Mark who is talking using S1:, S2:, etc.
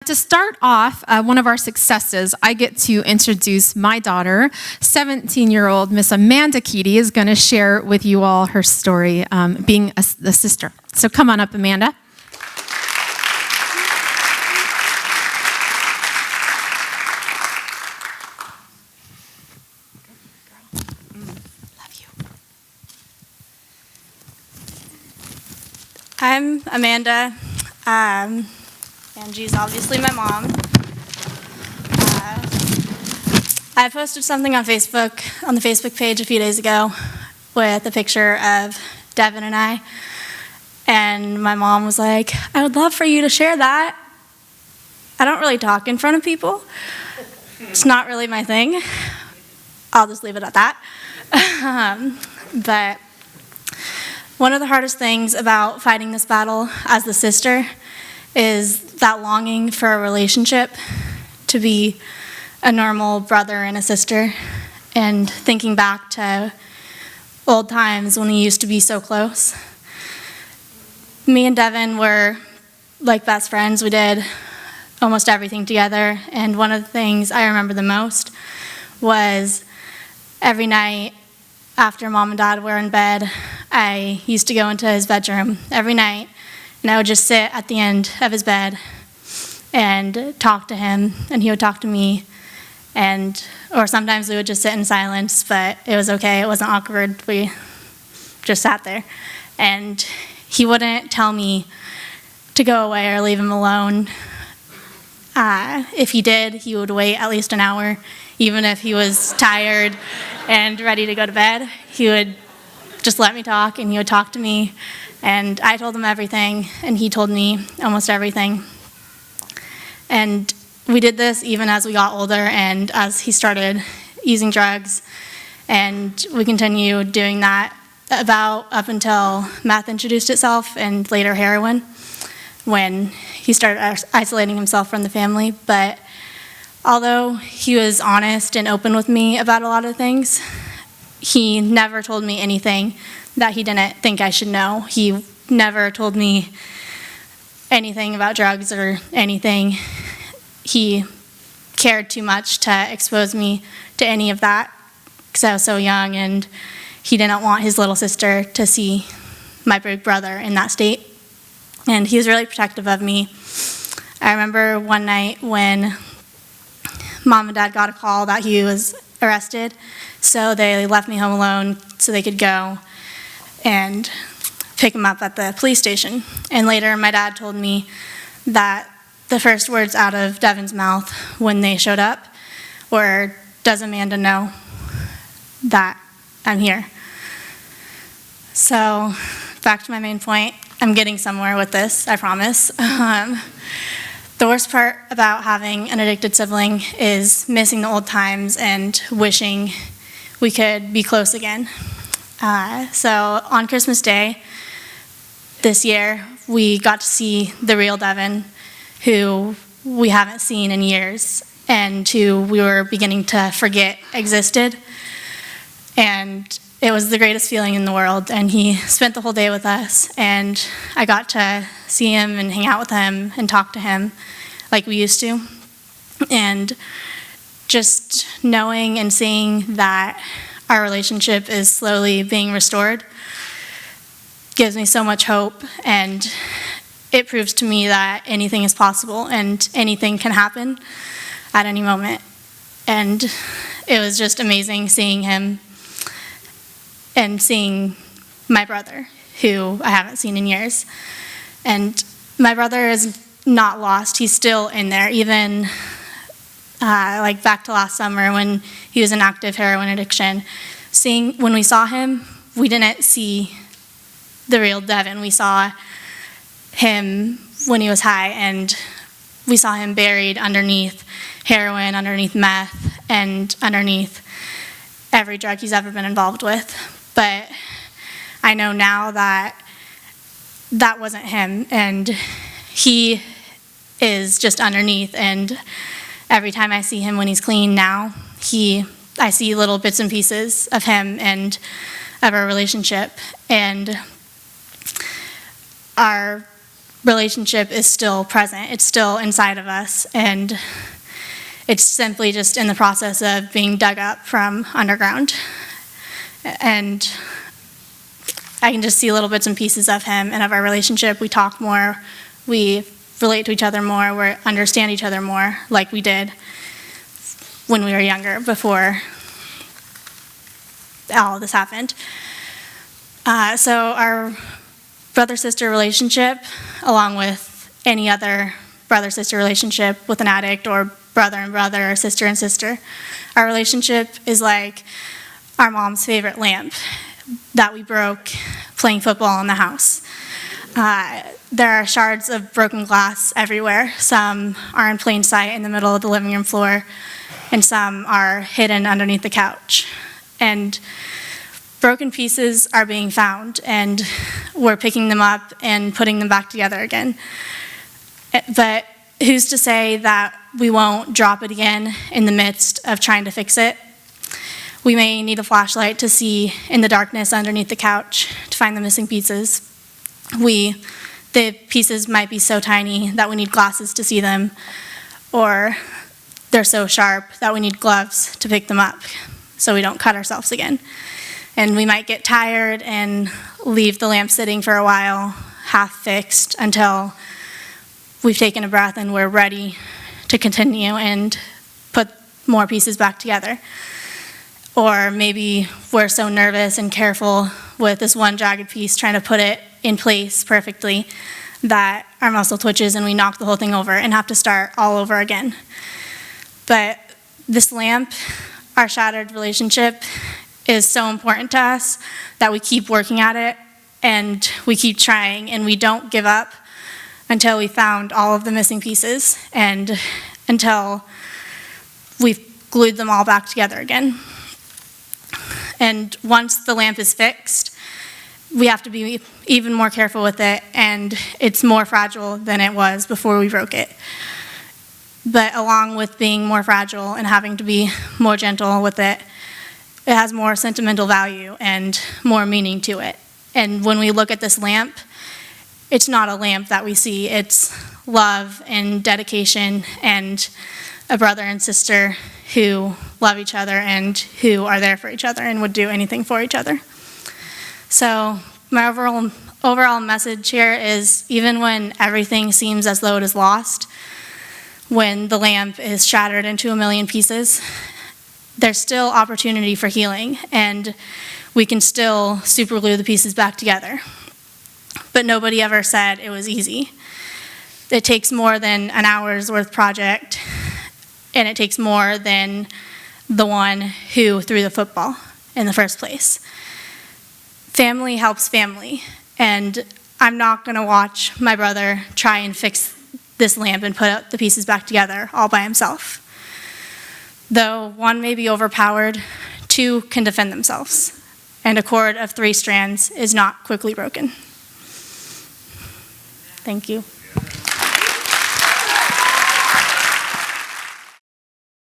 S1: To start off, one of our successes, I get to introduce my daughter, 17-year-old Miss Amanda Keaty is going to share with you all her story being the sister. So come on up, Amanda.
S2: I'm Amanda. Angie's obviously my mom. I posted something on Facebook, on the Facebook page a few days ago with a picture of Devin and I. And my mom was like, I would love for you to share that. I don't really talk in front of people. It's not really my thing. I'll just leave it at that. But one of the hardest things about fighting this battle as the sister is that longing for a relationship, to be a normal brother and a sister, and thinking back to old times when we used to be so close. Me and Devin were like best friends. We did almost everything together, and one of the things I remember the most was every night after Mom and Dad were in bed, I used to go into his bedroom every night, and I would just sit at the end of his bed and talk to him, and he would talk to me, or sometimes we would just sit in silence, but it was okay. It wasn't awkward. We just sat there, and he wouldn't tell me to go away or leave him alone. If he did, he would wait at least an hour, even if he was tired and ready to go to bed. He would just let me talk, and he would talk to me, and I told him everything, and he told me almost everything. And we did this even as we got older and as he started using drugs, and we continued doing that about up until meth introduced itself, and later heroin, when he started isolating himself from the family. But although he was honest and open with me about a lot of things, he never told me anything that he didn't think I should know. He never told me anything about drugs or anything. He cared too much to expose me to any of that because I was so young, and he didn't want his little sister to see my big brother in that state. And he was really protective of me. I remember one night when Mom and Dad got a call that he was arrested, so they left me home alone so they could go and pick him up at the police station. And later my dad told me that the first words out of Devin's mouth when they showed up were, "Does Amanda know that I'm here?" So back to my main point. I'm getting somewhere with this, I promise. The worst part about having an addicted sibling is missing the old times and wishing we could be close again. So on Christmas Day this year, we got to see the real Devin, who we haven't seen in years, and who we were beginning to forget existed. And it was the greatest feeling in the world, and he spent the whole day with us, and I got to see him and hang out with him and talk to him like we used to. And just knowing and seeing that our relationship is slowly being restored gives me so much hope, and it proves to me that anything is possible and anything can happen at any moment. And it was just amazing seeing him and seeing my brother, who I haven't seen in years. And my brother is not lost. He's still in there, even like back to last summer when he was in active heroin addiction. When we saw him, we didn't see the real Devin. We saw him when he was high, and we saw him buried underneath heroin, underneath meth, and underneath every drug he's ever been involved with. But I know now that that wasn't him, and he is just underneath. And every time I see him when he's clean now, I see little bits and pieces of him and of our relationship. And our relationship is still present. It's still inside of us, and it's simply just in the process of being dug up from underground. And I can just see little bits and pieces of him and of our relationship. We talk more, we relate to each other more, we understand each other more, like we did when we were younger, before all of this happened. So our brother-sister relationship, along with any other brother-sister relationship with an addict, or brother and brother, or sister and sister, our relationship is like our mom's favorite lamp that we broke playing football in the house. There are shards of broken glass everywhere. Some are in plain sight in the middle of the living room floor, and some are hidden underneath the couch. And broken pieces are being found, and we're picking them up and putting them back together again. But who's to say that we won't drop it again in the midst of trying to fix it? We may need a flashlight to see in the darkness underneath the couch to find the missing pieces. The pieces might be so tiny that we need glasses to see them, or they're so sharp that we need gloves to pick them up so we don't cut ourselves again. And we might get tired and leave the lamp sitting for a while, half fixed, until we've taken a breath and we're ready to continue and put more pieces back together. Or maybe we're so nervous and careful with this one jagged piece, trying to put it in place perfectly, that our muscle twitches and we knock the whole thing over and have to start all over again. But this lamp, our shattered relationship, is so important to us that we keep working at it, and we keep trying, and we don't give up until we found all of the missing pieces, and until we've glued them all back together again. And once the lamp is fixed, we have to be even more careful with it, and it's more fragile than it was before we broke it. But along with being more fragile and having to be more gentle with it, it has more sentimental value and more meaning to it. And when we look at this lamp, it's not a lamp that we see, it's love and dedication and a brother and sister who love each other and who are there for each other and would do anything for each other. So my overall message here is, even when everything seems as though it is lost, when the lamp is shattered into a million pieces, there's still opportunity for healing, and we can still super glue the pieces back together. But nobody ever said it was easy. It takes more than an hour's worth project, and it takes more than the one who threw the football in the first place. Family helps family, and I'm not going to watch my brother try and fix this lamp and put the pieces back together all by himself. Though one may be overpowered, two can defend themselves, and a cord of 3 strands is not quickly broken. Thank you.